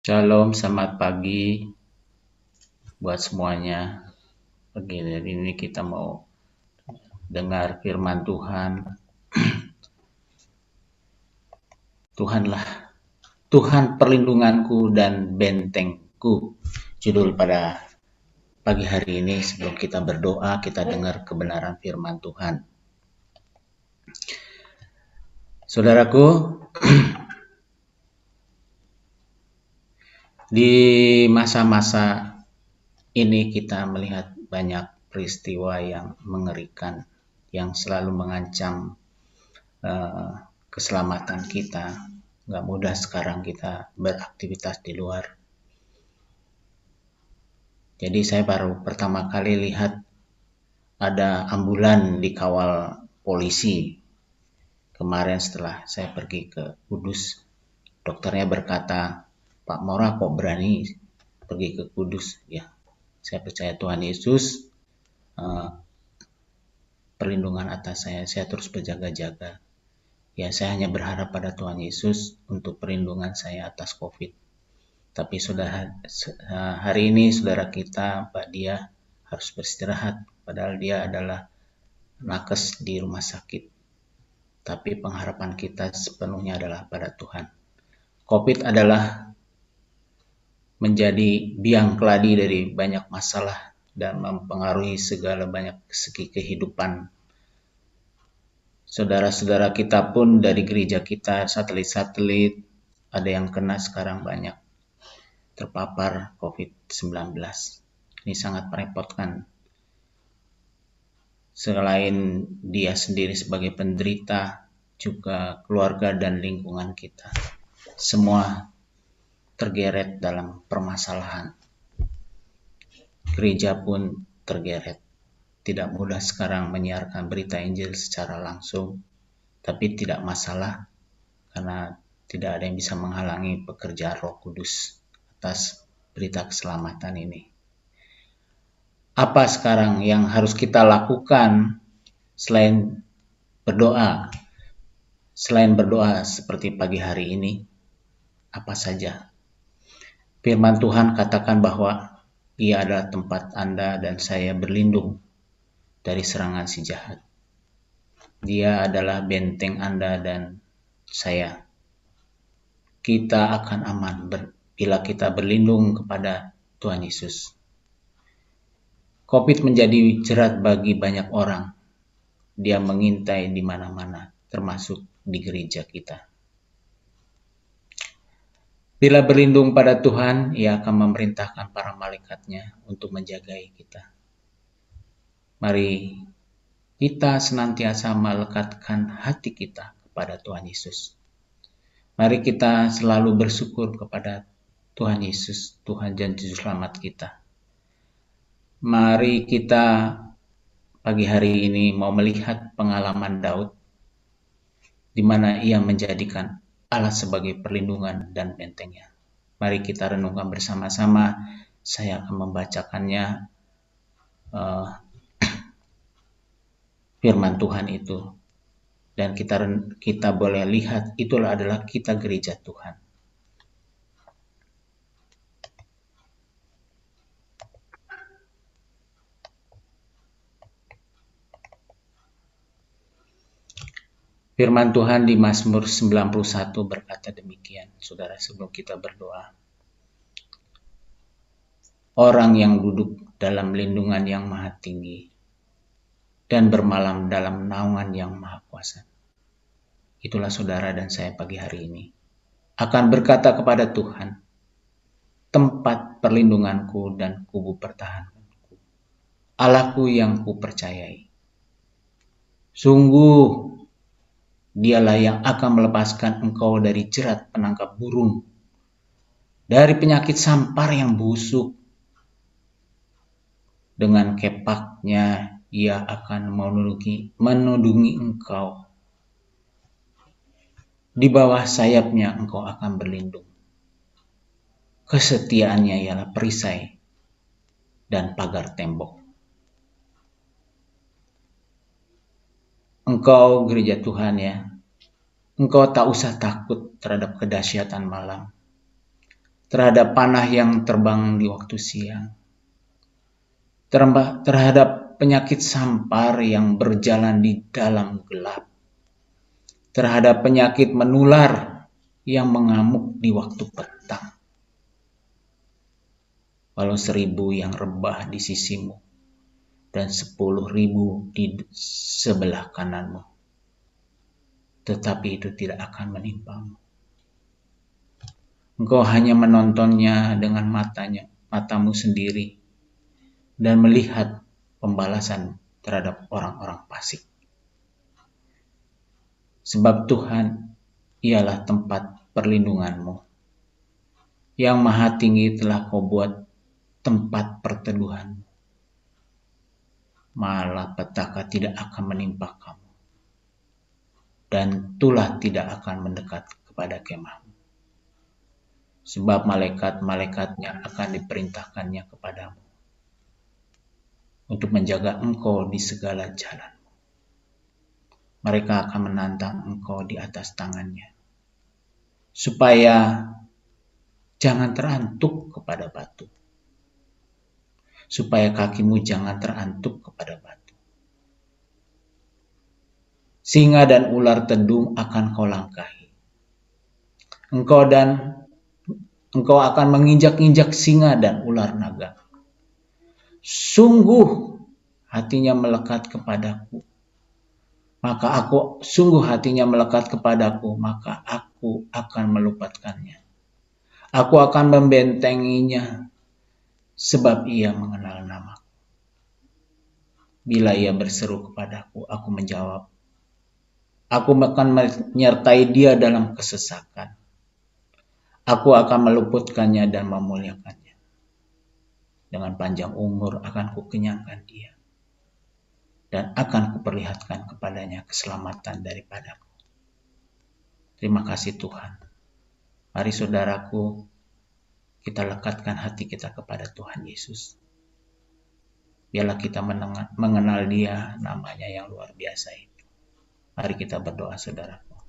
Shalom, selamat pagi buat semuanya. Pagi hari ini kita mau dengar firman Tuhan. Tuhan perlindunganku dan bentengku. Judul pada pagi hari ini. Sebelum kita berdoa, kita dengar kebenaran firman Tuhan. Saudaraku, di masa-masa ini kita melihat banyak peristiwa yang mengerikan, yang selalu mengancam keselamatan kita. Gak mudah sekarang kita beraktivitas di luar. Jadi saya baru pertama kali lihat ada ambulan dikawal polisi. Kemarin setelah saya pergi ke Kudus, dokternya berkata, Pak Mora kok berani pergi ke Kudus? Ya, saya percaya Tuhan Yesus perlindungan atas saya terus berjaga-jaga. Ya, saya hanya berharap pada Tuhan Yesus untuk perlindungan saya atas COVID. Tapi hari ini saudara kita, Mbak Dia, harus beristirahat. Padahal dia adalah nakes di rumah sakit. Tapi pengharapan kita sepenuhnya adalah pada Tuhan. COVID adalah menjadi biang keladi dari banyak masalah dan mempengaruhi segala banyak segi kehidupan. Saudara-saudara kita pun dari gereja kita, satelit-satelit, ada yang kena sekarang banyak terpapar COVID-19. Ini sangat merepotkan. Selain dia sendiri sebagai penderita, juga keluarga dan lingkungan kita. Semua tergeret dalam permasalahan. Gereja pun tergeret. Tidak mudah sekarang menyiarkan berita Injil secara langsung, tapi tidak masalah karena tidak ada yang bisa menghalangi pekerjaan Roh Kudus atas berita keselamatan ini. Apa sekarang yang harus kita lakukan selain berdoa? Selain berdoa seperti pagi hari ini, apa saja? Firman Tuhan katakan bahwa Ia adalah tempat Anda dan saya berlindung dari serangan si jahat. Dia adalah benteng Anda dan saya. Kita akan aman bila kita berlindung kepada Tuhan Yesus. COVID menjadi jerat bagi banyak orang. Dia mengintai di mana-mana, termasuk di gereja kita. Bila berlindung pada Tuhan, Ia akan memerintahkan para malaikatnya untuk menjagai kita. Mari kita senantiasa melekatkan hati kita kepada Tuhan Yesus. Mari kita selalu bersyukur kepada Tuhan Yesus, Tuhan dan Juru Selamat kita. Mari kita pagi hari ini mau melihat pengalaman Daud, di mana ia menjadikan Allah sebagai perlindungan dan bentengnya. Mari kita renungkan bersama-sama. Saya akan membacakannya firman Tuhan itu. Dan kita boleh lihat itulah adalah kita gereja Tuhan. Firman Tuhan di Mazmur 91 berkata demikian, saudara, sebelum kita berdoa. Orang yang duduk dalam lindungan yang maha tinggi dan bermalam dalam naungan yang maha kuasa. Itulah saudara dan saya pagi hari ini. Akan berkata kepada Tuhan, tempat perlindunganku dan kubu pertahananku. Allahku yang kupercayai. Sungguh, Dialah yang akan melepaskan engkau dari jerat penangkap burung, dari penyakit sampar yang busuk. Dengan kepaknya Ia akan menudungi engkau. Di bawah sayapnya engkau akan berlindung. Kesetiaannya ialah perisai dan pagar tembok. Engkau gereja Tuhan engkau tak usah takut terhadap kedahsyatan malam. terhadap panah yang terbang di waktu siang, terhadap penyakit sampar yang berjalan di dalam gelap, terhadap penyakit menular yang mengamuk di waktu petang. Walau 1.000 yang rebah di sisimu dan 10.000 di sebelah kananmu, tetapi itu tidak akan menimpamu. Engkau hanya menontonnya dengan matamu sendiri dan melihat pembalasan terhadap orang-orang fasik. Sebab Tuhan ialah tempat perlindunganmu. Yang Maha Tinggi telah kau buat tempat perteduhanmu. Malapetaka tidak akan menimpa kamu, dan tulah tidak akan mendekat kepada kemahmu. Sebab malaikat-malaikatnya akan diperintahkannya kepadamu untuk menjaga engkau di segala jalan. Mereka akan menantang engkau di atas tangannya, supaya jangan terantuk kepada batu. Supaya kakimu jangan terantuk kepada batu. Singa dan ular tedung akan kau langkahi. Engkau akan menginjak-injak singa dan ular naga. Sungguh hatinya melekat kepadaku, maka aku akan meluputkannya. Aku akan membentenginya, sebab ia mengenal namaku. Bila ia berseru kepadaku, aku menjawab. Aku akan menyertai dia dalam kesesakan. Aku akan meluputkannya dan memuliakannya. Dengan panjang umur akan kukenyangkan dia, dan akan kuperlihatkan kepadanya keselamatan daripadaku. Terima kasih Tuhan. Mari saudaraku, kita lekatkan hati kita kepada Tuhan Yesus. Biarlah kita mengenal dia, namanya yang luar biasa itu. Mari kita berdoa saudaraku.